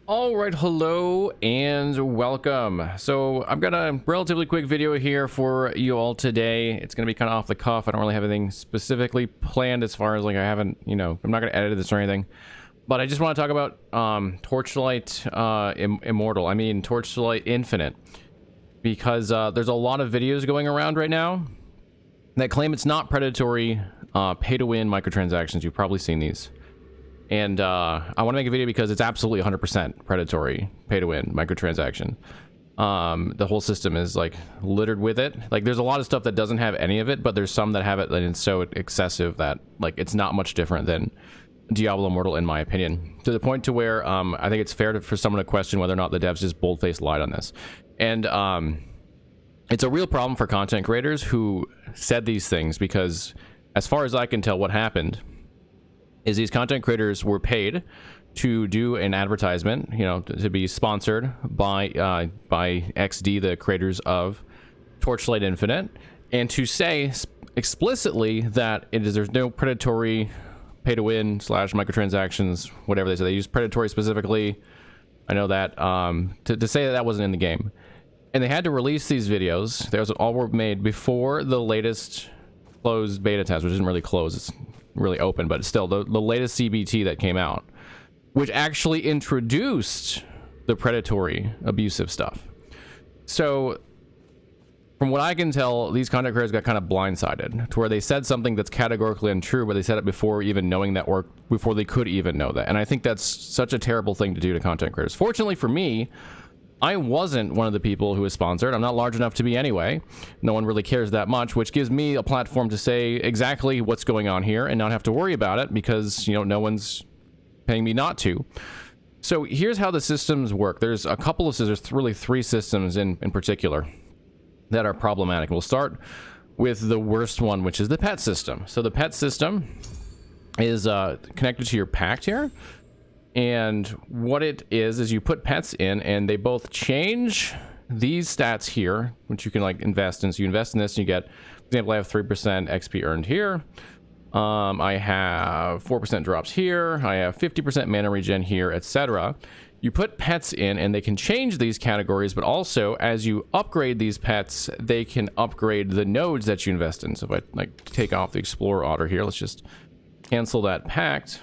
All right, hello and welcome. So I've got a relatively quick video here for you all today. It's going to be kind of off the cuff. I don't really have anything specifically planned as far as like I'm not going to edit this or anything. But I just want to talk about Torchlight Torchlight Infinite. Because there's a lot of videos going around right now that claim it's not predatory pay-to-win microtransactions. You've probably seen these. And I want to make a video because it's absolutely 100% predatory pay-to-win microtransaction. The whole system is like littered with it. Like there's a lot of stuff that doesn't have any of it, but there's some that have it, and it's so excessive that like it's not much different than Diablo Immortal in my opinion. To the point to where I think it's fair for someone to question whether or not the devs just bold-faced lied on this. And it's a real problem for content creators who said these things because, as far as I can tell, what happened is these content creators were paid to do an advertisement, to be sponsored by XD, the creators of Torchlight Infinite, and to say explicitly that there's no predatory pay-to-win / microtransactions, whatever they say. They use predatory specifically. I know that to say that wasn't in the game, and they had to release these videos. Those all were made before the latest closed beta test, which isn't really closed. It's really open, but still the latest CBT that came out, which actually introduced the predatory abusive stuff. So from what I can tell, these content creators got kind of blindsided to where they said something that's categorically untrue, but they said it before even knowing that, or before they could even know that. And I think that's such a terrible thing to do to content creators. Fortunately for me, I wasn't one of the people who was sponsored. I'm not large enough to be anyway. No one really cares that much, which gives me a platform to say exactly what's going on here and not have to worry about it because, no one's paying me not to. So here's how the systems work. There's a couple of there's really three systems in particular that are problematic. We'll start with the worst one, which is the pet system. So the pet system is connected to your pact here. And what it is you put pets in and they both change these stats here, which you can like invest in. So you invest in this and you get, for example, I have 3% XP earned here. I have 4% drops here. I have 50% mana regen here, etc. You put pets in and they can change these categories, but also as you upgrade these pets, they can upgrade the nodes that you invest in. So if I like take off the Explorer Otter here, let's just cancel that pact.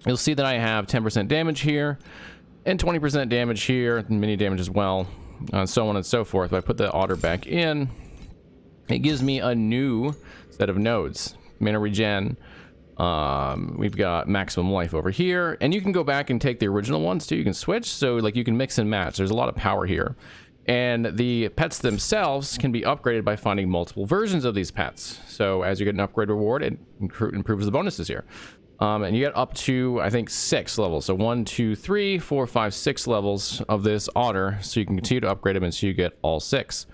You'll see that I have 10% damage here and 20% damage here, and mini damage as well, so on and so forth. If I put the otter back in, it gives me a new set of nodes. Mana regen, we've got maximum life over here, and you can go back and take the original ones too. You can switch, so like you can mix and match. There's a lot of power here. And the pets themselves can be upgraded by finding multiple versions of these pets. So as you get an upgrade reward, it improves the bonuses here. And you get up to, I think, 6 levels. So 1, 2, 3, 4, 5, 6 levels of this otter. So you can continue to upgrade them until you get all 6.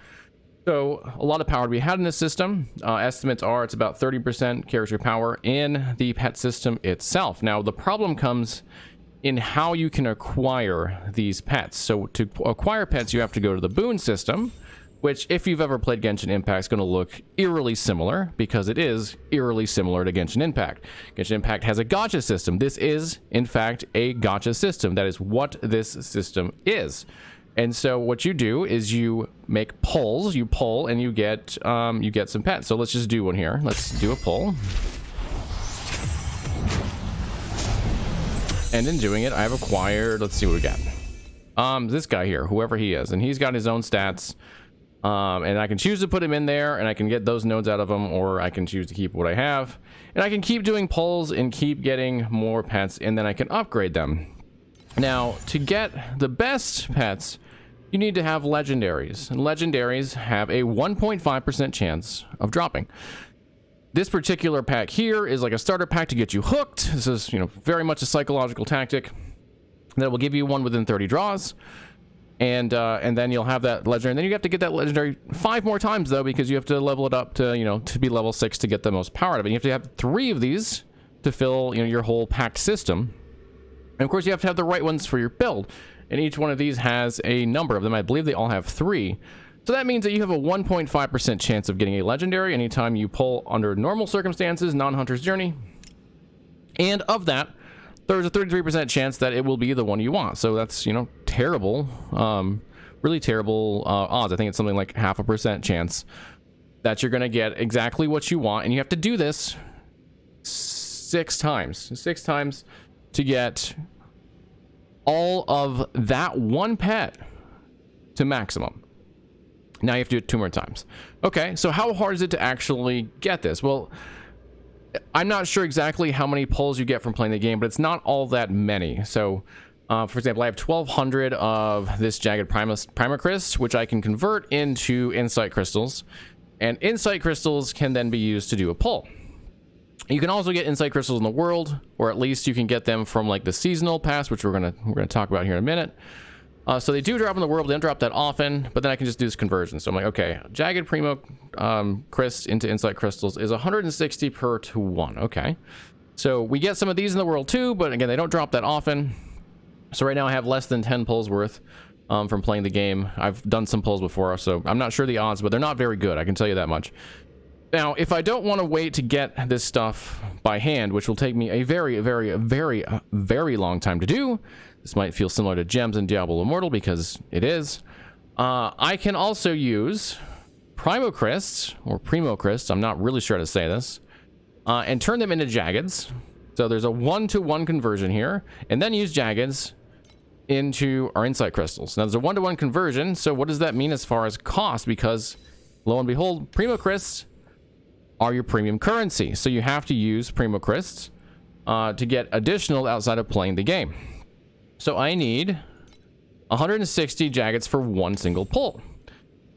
So a lot of power to be had in this system. Estimates are it's about 30% character power in the pet system itself. Now, the problem comes in how you can acquire these pets. So to acquire pets, you have to go to the boon system, which if you've ever played Genshin Impact is going to look eerily similar, because it is eerily similar to Genshin Impact. Genshin Impact has a gacha system. This is, in fact, a gacha system. That is what this system is. And so what you do is you make pulls. You pull and you get some pets. So let's just do one here. Let's do a pull. And in doing it, I've acquired, let's see what we got. This guy here, whoever he is, and he's got his own stats. And I can choose to put him in there and I can get those nodes out of him, or I can choose to keep what I have, and I can keep doing pulls and keep getting more pets, and then I can upgrade them. Now, to get the best pets, you need to have legendaries, and legendaries have a 1.5% chance of dropping. This particular pack here is like a starter pack to get you hooked. This is, very much a psychological tactic that will give you one within 30 draws. And then you'll have that legendary. And then you have to get that legendary 5 more times, though, because you have to level it up to, to be level 6 to get the most power out of it. You have to have 3 of these to fill, your whole packed system. And, of course, you have to have the right ones for your build. And each one of these has a number of them. I believe they all have 3. So that means that you have a 1.5% chance of getting a legendary anytime you pull under normal circumstances, non-Hunter's Journey. And of that, there's a 33% chance that it will be the one you want. So that's, you know, terrible, really terrible odds. I think it's something like 0.5% chance that you're going to get exactly what you want. And you have to do this 6 times to get all of that one pet to maximum. Now you have to do it 2 more times. Okay, so how hard is it to actually get this? Well, I'm not sure exactly how many pulls you get from playing the game, but it's not all that many. So, for example, I have 1,200 of this Jagged Primocris, which I can convert into Insight Crystals. And Insight Crystals can then be used to do a pull. You can also get Insight Crystals in the world, or at least you can get them from like the seasonal pass, which we're gonna talk about here in a minute. So they do drop in the world, but they don't drop that often, but then I can just do this conversion. So I'm like, okay, Jagged Primocris into Insight Crystals is 160 per to 1. Okay. So we get some of these in the world too, but again, they don't drop that often. So right now I have less than 10 pulls worth from playing the game. I've done some pulls before, so I'm not sure the odds, but they're not very good. I can tell you that much. Now, if I don't want to wait to get this stuff by hand, which will take me a very, very, very, very long time to do, this might feel similar to gems in Diablo Immortal because it is. I can also use Primocris, or Primocris, I'm not really sure how to say this, and turn them into Jaggeds. So there's a 1-to-1 conversion here, and then use Jaggeds into our Insight Crystals. Now there's a 1-to-1 conversion, so what does that mean as far as cost? Because, lo and behold, Primocris are your premium currency. So you have to use Primocris to get additional outside of playing the game. So I need 160 Jaggeds for 1 single pull.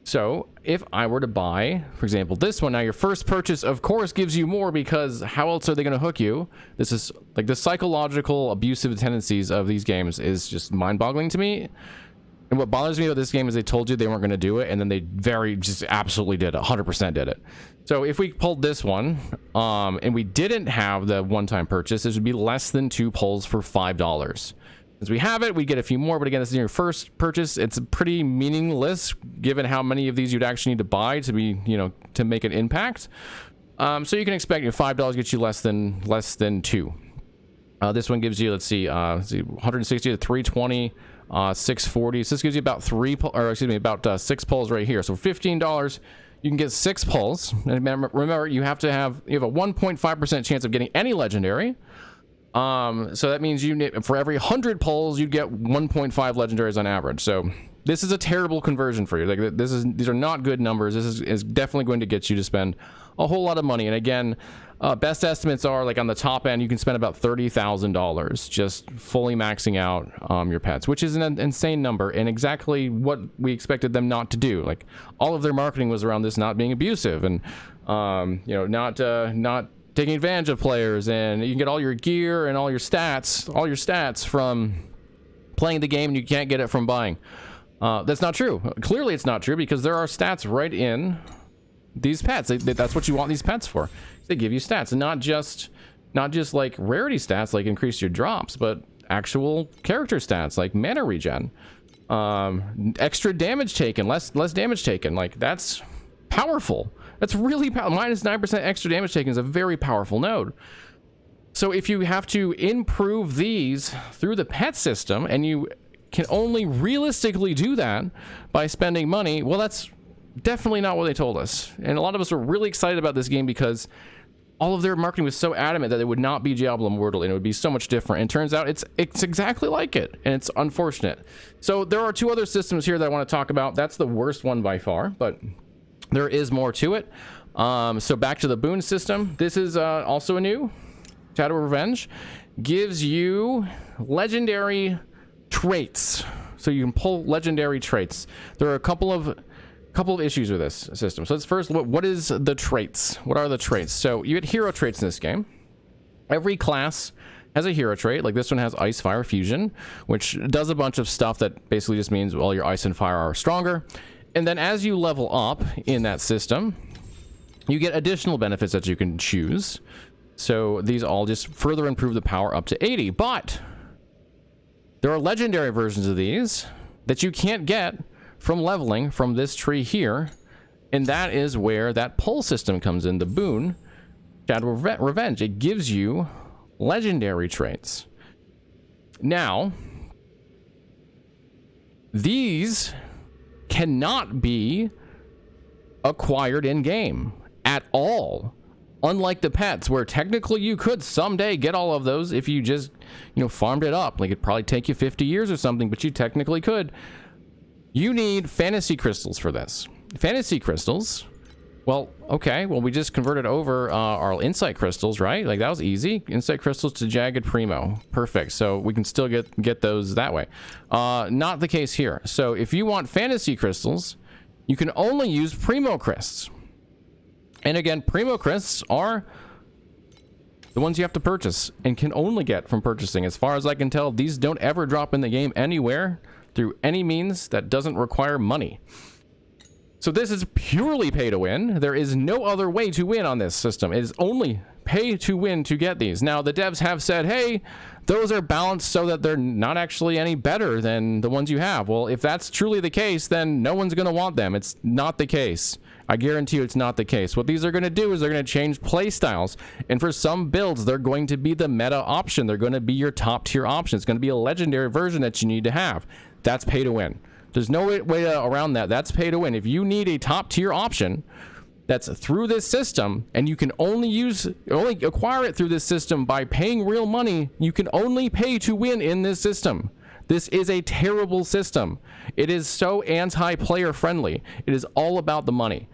So if I were to buy, for example, this one, now your first purchase, of course, gives you more because how else are they going to hook you? This is like the psychological abusive tendencies of these games is just mind-boggling to me. And what bothers me about this game is they told you they weren't going to do it, and then they just absolutely did it, 100% did it. So if we pulled this one, and we didn't have the one-time purchase, this would be less than 2 pulls for $5. Since we have it, we get a few more, but again, this is your first purchase. It's pretty meaningless given how many of these you'd actually need to buy to be, you know, to make an impact. So you can expect $5 gets you less than 2. This one gives you, let's see, 160 to 320. 640. So this gives you about 6 pulls right here. So $15, you can get 6 pulls. And remember, you have a 1.5% chance of getting any legendary. So that means for every 100 pulls, you'd get 1.5 legendaries on average. So this is a terrible conversion for you. Like these are not good numbers. This is definitely going to get you to spend a whole lot of money. And again, best estimates are like on the top end, you can spend about $30,000 just fully maxing out your pets, which is an insane number and exactly what we expected them not to do. Like all of their marketing was around this not being abusive and you know, not taking advantage of players, and you can get all your gear and all your stats from playing the game, and you can't get it from buying. That's not true. Clearly it's not true because there are stats right in these pets. That's what you want these pets for. They give you stats, and not just like rarity stats like increase your drops, but actual character stats like mana regen, extra damage taken, less damage taken. Like that's powerful. That's really powerful. -9% extra damage taken is a very powerful node. So if you have to improve these through the pet system, and you can only realistically do that by spending money, well, that's definitely not what they told us. And a lot of us were really excited about this game because all of their marketing was so adamant that it would not be Diablo Immortal and it would be so much different. And it turns out it's exactly like it, and it's unfortunate. So there are 2 other systems here that I want to talk about. That's the worst one by far, but there is more to it. So back to the boon system. This is also a new Shadow of Revenge. Gives you legendary traits. So you can pull legendary traits. There are a couple of issues with this system. So let's first, what is the traits? What are the traits? So you get hero traits in this game. Every class has a hero trait. Like this one has Ice Fire Fusion, which does a bunch of stuff that basically just means all your ice and fire are stronger. And then as you level up in that system, you get additional benefits that you can choose. So these all just further improve the power up to 80. But there are legendary versions of these that you can't get from leveling from this tree here. And that is where that pull system comes in, the boon, Shadow of Revenge. It gives you legendary traits. Now, these cannot be acquired in game at all. Unlike the pets, where technically you could someday get all of those if you just, farmed it up. Like, it'd probably take you 50 years or something, but you technically could. You need fantasy crystals for this. Fantasy crystals, well, okay, well, we just converted over our insight crystals, right? Like, that was easy. Insight crystals to jagged primo. Perfect. So we can still get those that way. Not the case here. So if you want fantasy crystals, you can only use Primocris. And again, Primocris are the ones you have to purchase and can only get from purchasing. As far as I can tell, these don't ever drop in the game anywhere through any means that doesn't require money. So this is purely pay to win. There is no other way to win on this system. It is only pay to win to get these. Now, the devs have said, hey, those are balanced so that they're not actually any better than the ones you have. Well, if that's truly the case, then no one's going to want them. It's not the case. I guarantee you it's not the case. What these are going to do is they're going to change play styles. And for some builds, they're going to be the meta option. They're going to be your top tier option. It's going to be a legendary version that you need to have. That's pay to win. There's no way around that. That's pay to win. If you need a top tier option that's through this system, and you can only acquire it through this system by paying real money, you can only pay to win in this system. This is a terrible system. It is so anti-player friendly. It is all about the money.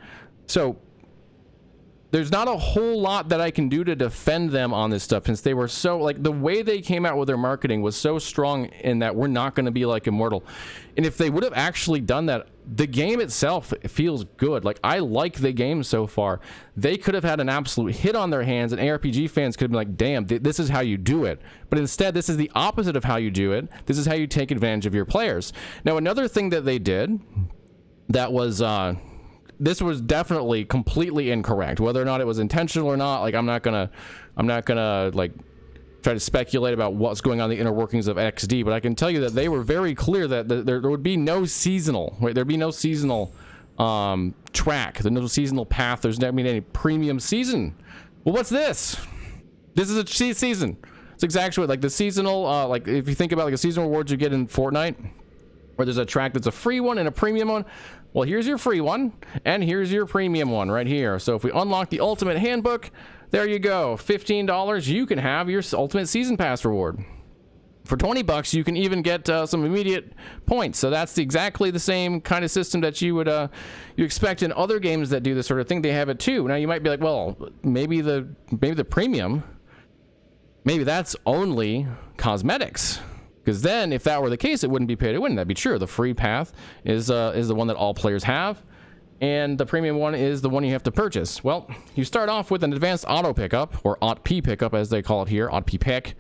So there's not a whole lot that I can do to defend them on this stuff, since they were so, like, the way they came out with their marketing was so strong in that we're not going to be like Immortal. And if they would have actually done that, the game itself feels good. Like, I like the game so far. They could have had an absolute hit on their hands, and ARPG fans could have been like, damn, this is how you do it. But instead, this is the opposite of how you do it. This is how you take advantage of your players. Now, another thing that they did that was this was definitely completely incorrect. Whether or not it was intentional or not, like, I'm not gonna like try to speculate about what's going on in the inner workings of XD, but I can tell you that they were very clear that there would be no seasonal, right? There'd be no seasonal track, there's no seasonal path, there's never been any premium season. Well, what's this? This is a season. It's exactly like the seasonal, like if you think about like a seasonal rewards you get in Fortnite, where there's a track that's a free one and a premium one. Well, here's your free one, and here's your premium one right here. So if we unlock the Ultimate Handbook, there you go. $15, you can have your Ultimate Season Pass reward. For $20, you can even get some immediate points. So that's exactly the same kind of system that you would you expect in other games that do this sort of thing. They have it too. Now you might be like, well, maybe the premium, maybe that's only cosmetics. Because then, if that were the case, it wouldn't be pay to win. That'd be true. The free path is the one that all players have, and the premium one is the one you have to purchase. Well, you start off with an advanced auto pickup, or AUT-P pickup as they call it here, AUT-P pick,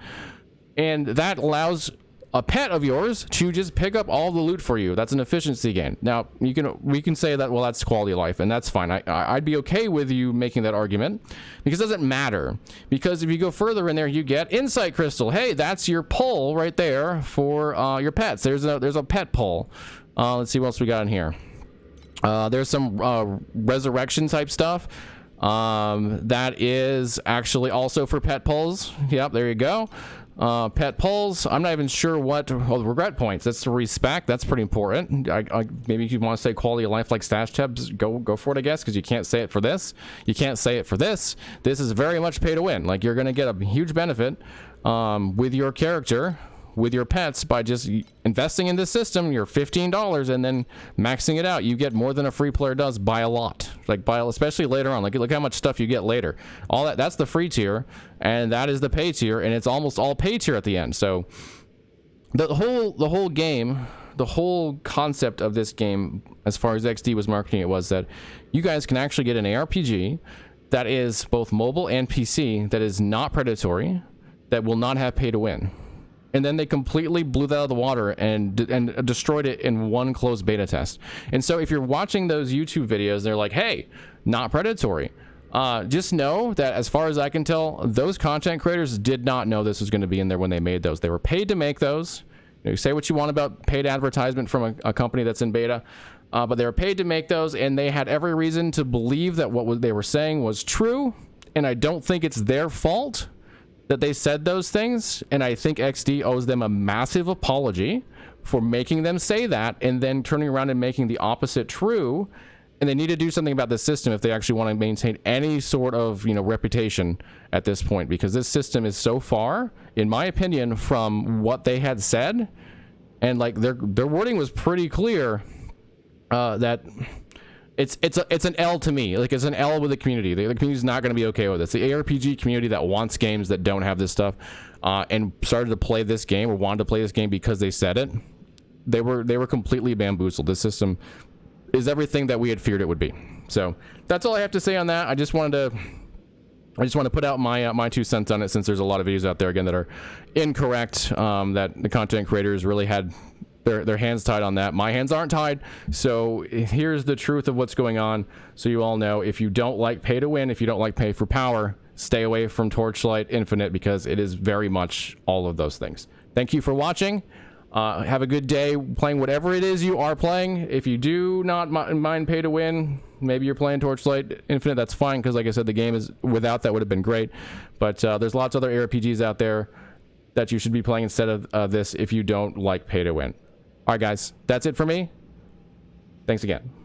and that allows a pet of yours to just pick up all the loot for you. That's an efficiency gain. Now, we can say that, well, that's quality of life, and that's fine. I'd be okay with you making that argument, because it doesn't matter. Because if you go further in there, you get Insight Crystal. Hey, that's your pull right there for your pets. There's a pet pull. Let's see what else we got in here. There's some resurrection type stuff. That is actually also for pet pulls. Yep, there you go. Pet pulls, I'm not even sure what. Well, regret points, that's the respect. That's pretty important. Maybe if you want to say quality of life like stash tabs, go for it, I guess, because you can't say it for this. You can't say it for this. This is very much pay to win. Like, you're going to get a huge benefit with your character, with your pets, by just investing in this system. You're $15 and then maxing it out. You get more than a free player does by a lot. Like, especially later on. Like, look how much stuff you get later. All that's the free tier, and that is the pay tier, and it's almost all pay tier at the end. So the whole game, the whole concept of this game, as far as XD was marketing it, was that you guys can actually get an ARPG that is both mobile and PC, that is not predatory, that will not have pay to win. And then they completely blew that out of the water and destroyed it in one closed beta test. And so if you're watching those YouTube videos, they're like, hey, not predatory. Just know that, as far as I can tell, those content creators did not know this was going to be in there when they made those. They were paid to make those. You say what you want about paid advertisement from a company that's in beta, but they were paid to make those, and they had every reason to believe that what they were saying was true. And I don't think it's their fault that they said those things, and I think XD owes them a massive apology for making them say that and then turning around and making the opposite true. And they need to do something about this system if they actually want to maintain any sort of, you know, reputation at this point, because this system is so far, in my opinion, from what they had said, and like their wording was pretty clear, that it's an L to me. Like, it's an L with the community. The community's not going to be okay with this. The ARPG community that wants games that don't have this stuff, and started to play this game or wanted to play this game because they said it, they were completely bamboozled. This system is everything that we had feared it would be. So that's all I have to say on that. I just want to put out my 2 cents on it, since there's a lot of videos out there again that are incorrect, that the content creators really had their hands tied on that. My hands aren't tied. So here's the truth of what's going on, so you all know. If you don't like pay to win, if you don't like pay for power, stay away from Torchlight Infinite, because it is very much all of those things. Thank you for watching. Have a good day playing whatever it is you are playing. If you do not mind pay to win, maybe you're playing Torchlight Infinite, that's fine, because like I said, the game is without that would have been great. But there's lots of other ARPGs out there that you should be playing instead of this if you don't like pay to win. All right, guys, that's it for me. Thanks again.